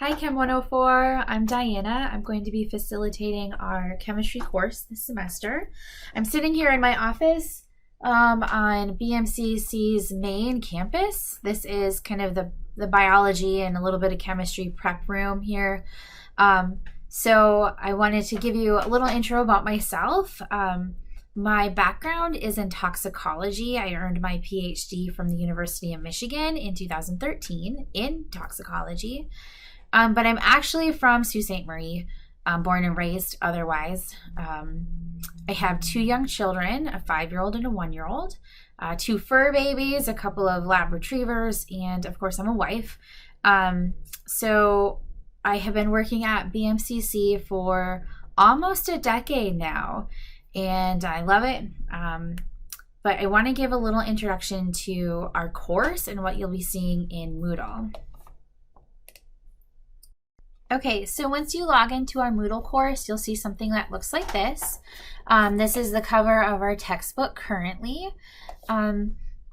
Hi Chem 104, I'm Diana. I'm going to be facilitating our chemistry course this semester. I'm sitting here in my office on BMCC's main campus. This is kind of the biology and a little bit of chemistry prep room here. So I wanted to give you a little intro about myself. My background is in toxicology. I earned my PhD from the University of Michigan in 2013 in toxicology. But I'm actually from Sault Ste. Marie, born and raised otherwise. I have two young children, a 5-year-old and a 1-year-old, two fur babies, a couple of lab retrievers, and of course I'm a wife. So I have been working at BMCC for almost a decade now, and I love it. But I want to give a little introduction to our course and what you'll be seeing in Moodle. Okay, so once you log into our Moodle course, you'll see something that looks like this. This is the cover of our textbook currently.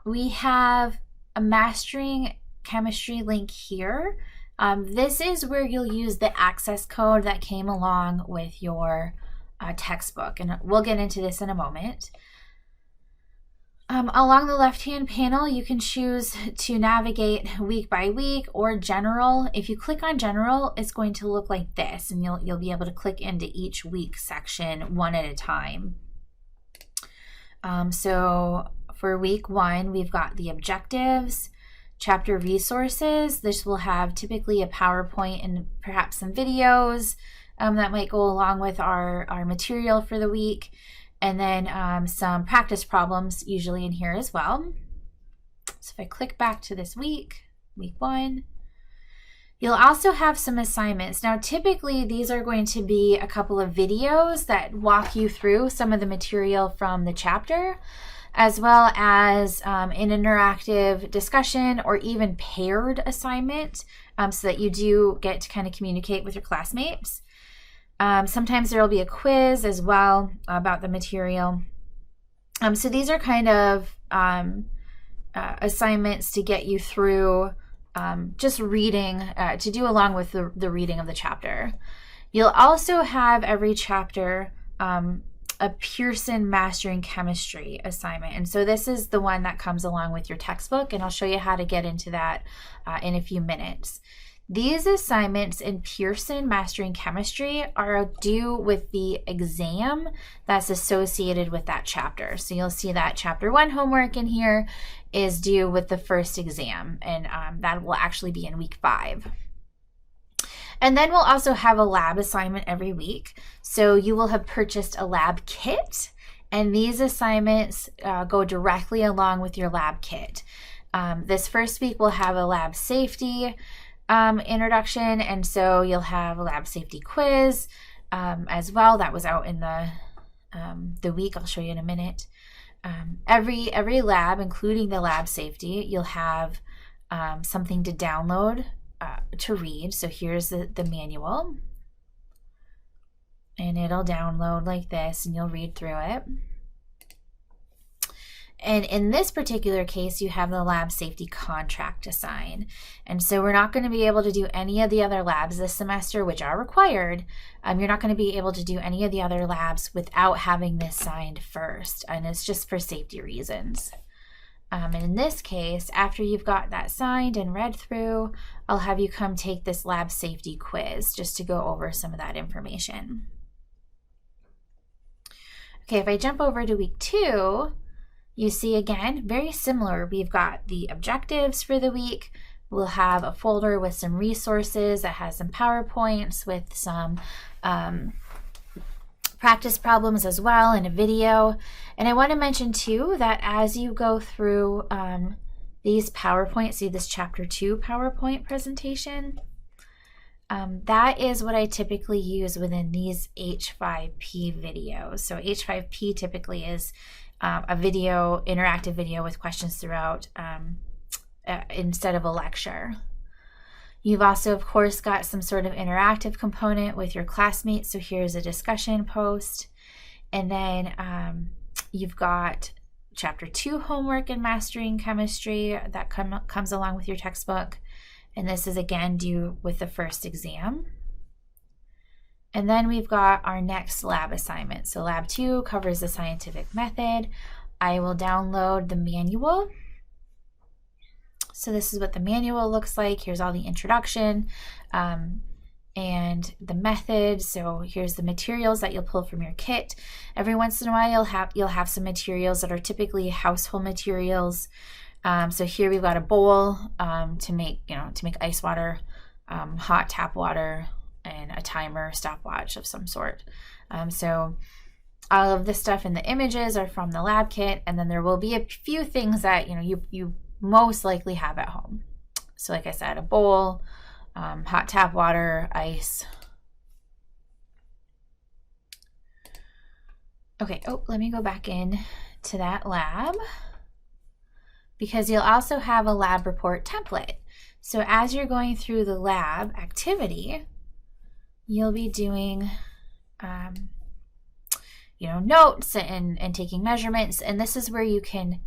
We have a Mastering Chemistry link here. This is where you'll use the access code that came along with your textbook, and we'll get into this in a moment. Along the left-hand panel, you can choose to navigate week by week or general. If you click on general, it's going to look like this, and you'll be able to click into each week section one at a time. So for week 1, we've got the objectives, chapter resources. This will have typically a PowerPoint and perhaps some videos that might go along with our material for the week. And then some practice problems usually in here as well. So if I click back to this week 1, you'll also have some assignments. Now typically these are going to be a couple of videos that walk you through some of the material from the chapter, as well as an interactive discussion or even paired assignment, so that you do get to kind of communicate with your classmates. Sometimes there will be a quiz as well about the material. So these are kind of assignments to get you through just reading, to do along with the reading of the chapter. You'll also have every chapter a Pearson Mastering Chemistry assignment. And so this is the one that comes along with your textbook, and I'll show you how to get into that in a few minutes. These assignments in Pearson Mastering Chemistry are due with the exam that's associated with that chapter. So you'll see that chapter 1 homework in here is due with the first exam, and that will actually be in week 5. And then we'll also have a lab assignment every week. So you will have purchased a lab kit, and these assignments go directly along with your lab kit. This first week we'll have a lab safety introduction, and so you'll have a lab safety quiz as well. That was out in the week. I'll show you in a minute. Every lab, including the lab safety, you'll have something to download to read. So here's the manual, and it'll download like this, and you'll read through it. And in this particular case, you have the lab safety contract to sign. And so we're not going to be able to do any of the other labs this semester, which are required. You're not going to be able to do any of the other labs without having this signed first. And it's just for safety reasons. And in this case, after you've got that signed and read through, I'll have you come take this lab safety quiz just to go over some of that information. Okay, if I jump over to week 2, you see again, very similar. We've got the objectives for the week. We'll have a folder with some resources that has some PowerPoints with some practice problems as well, and a video. And I want to mention too that as you go through these PowerPoints, see this chapter 2 PowerPoint presentation, that is what I typically use within these H5P videos. So H5P typically is a video, interactive video with questions throughout instead of a lecture. You've also, of course, got some sort of interactive component with your classmates. So here's a discussion post. And then you've got chapter 2 homework in Mastering Chemistry that comes along with your textbook. And this is again due with the first exam. And then we've got our next lab assignment. So lab 2 covers the scientific method. I will download the manual. So this is what the manual looks like. Here's all the introduction and the method. So here's the materials that you'll pull from your kit. Every once in a while you'll have some materials that are typically household materials. So here we've got a bowl to make ice water, hot tap water, and a timer stopwatch of some sort. So all of this stuff in the images are from the lab kit, and then there will be a few things that you most likely have at home. So like I said, a bowl, hot tap water, ice. Okay, let me go back in to that lab, because you'll also have a lab report template. So as you're going through the lab activity, you'll be doing notes and taking measurements, and this is where you can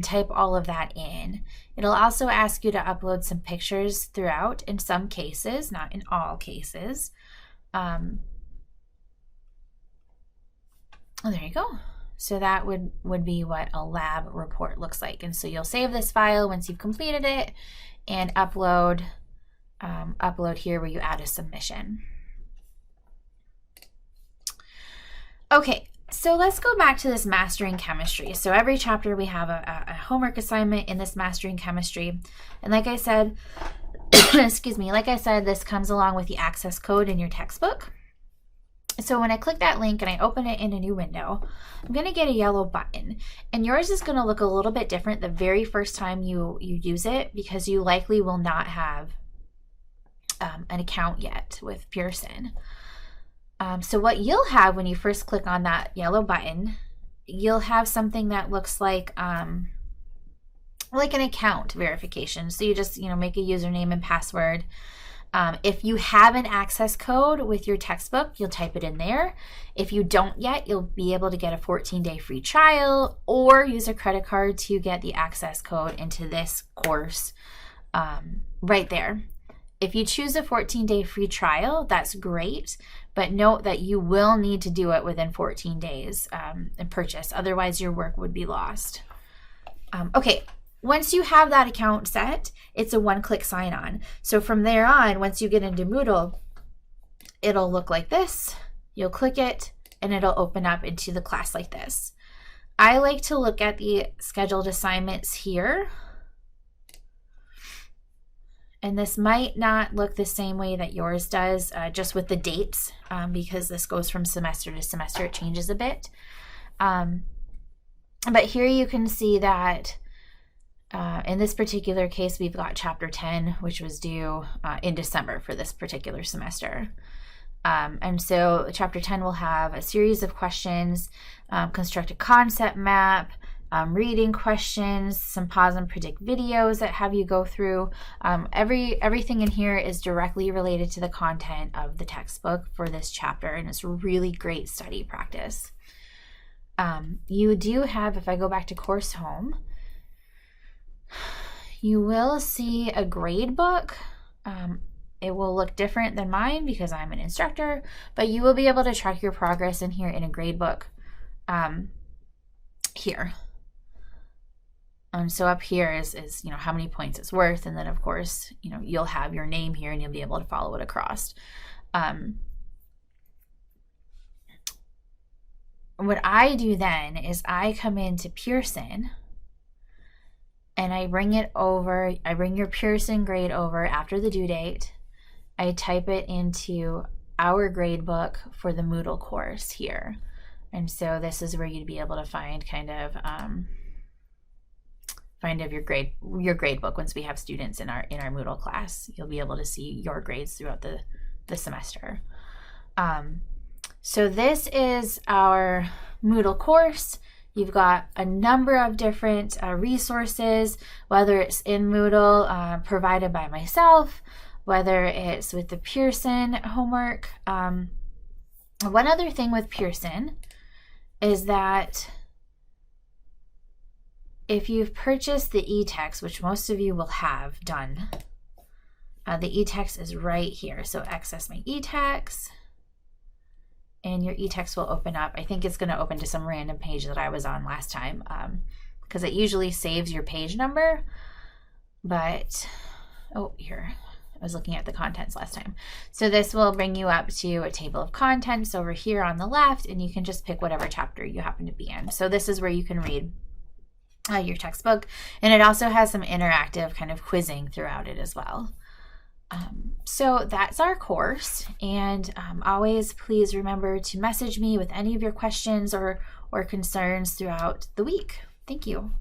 type all of that in. It'll also ask you to upload some pictures throughout, in some cases, not in all cases. Oh, there you go. So that would be what a lab report looks like. And so you'll save this file once you've completed it and upload here where you add a submission. Okay, so let's go back to this mastering chemistry. So every chapter we have a homework assignment in this mastering chemistry. And like I said, excuse me, like I said, this comes along with the access code in your textbook. So when I click that link and I open it in a new window, I'm going to get a yellow button. And yours is going to look a little bit different the very first time you use it, because you likely will not have an account yet with Pearson. So what you'll have when you first click on that yellow button, you'll have something that looks like an account verification. So you just make a username and password. If you have an access code with your textbook, you'll type it in there. If you don't yet, you'll be able to get a 14-day free trial or use a credit card to get the access code into this course right there. If you choose a 14-day free trial, that's great, but note that you will need to do it within 14 days and purchase. Otherwise, your work would be lost. Okay. Once you have that account set, it's a one-click sign-on. So from there on, once you get into Moodle, it'll look like this. You'll click it, and it'll open up into the class like this. I like to look at the scheduled assignments here. And this might not look the same way that yours does, just with the dates, because this goes from semester to semester. It changes a bit. But here you can see that in this particular case, we've got chapter 10, which was due in December for this particular semester. And so chapter 10 will have a series of questions, construct a concept map, reading questions, some pause and predict videos that have you go through. Everything in here is directly related to the content of the textbook for this chapter, and it's really great study practice. You do have, if I go back to course home, you will see a grade book. It will look different than mine because I'm an instructor, but you will be able to track your progress in here in a grade book here. And so up here is how many points it's worth, and then of course you'll have your name here and you'll be able to follow it across. What I do then is I come into Pearson and I bring your Pearson grade over after the due date. I type it into our grade book for the Moodle course here. And so this is where you'd be able to find your grade book. Once we have students in our Moodle class, you'll be able to see your grades throughout the semester. So this is our Moodle course. You've got a number of different resources, whether it's in Moodle provided by myself, whether it's with the Pearson homework. One other thing with Pearson is that if you've purchased the e-text, which most of you will have done, The e-text is right here. So access my e-text, and your e-text will open up. I think it's going to open to some random page that I was on last time, because it usually saves your page number. But, oh, here, I was looking at the contents last time. So this will bring you up to a table of contents over here on the left, and you can just pick whatever chapter you happen to be in. So this is where you can read your textbook, and it also has some interactive kind of quizzing throughout it as well. So that's our course, and always please remember to message me with any of your questions or concerns throughout the week. Thank you.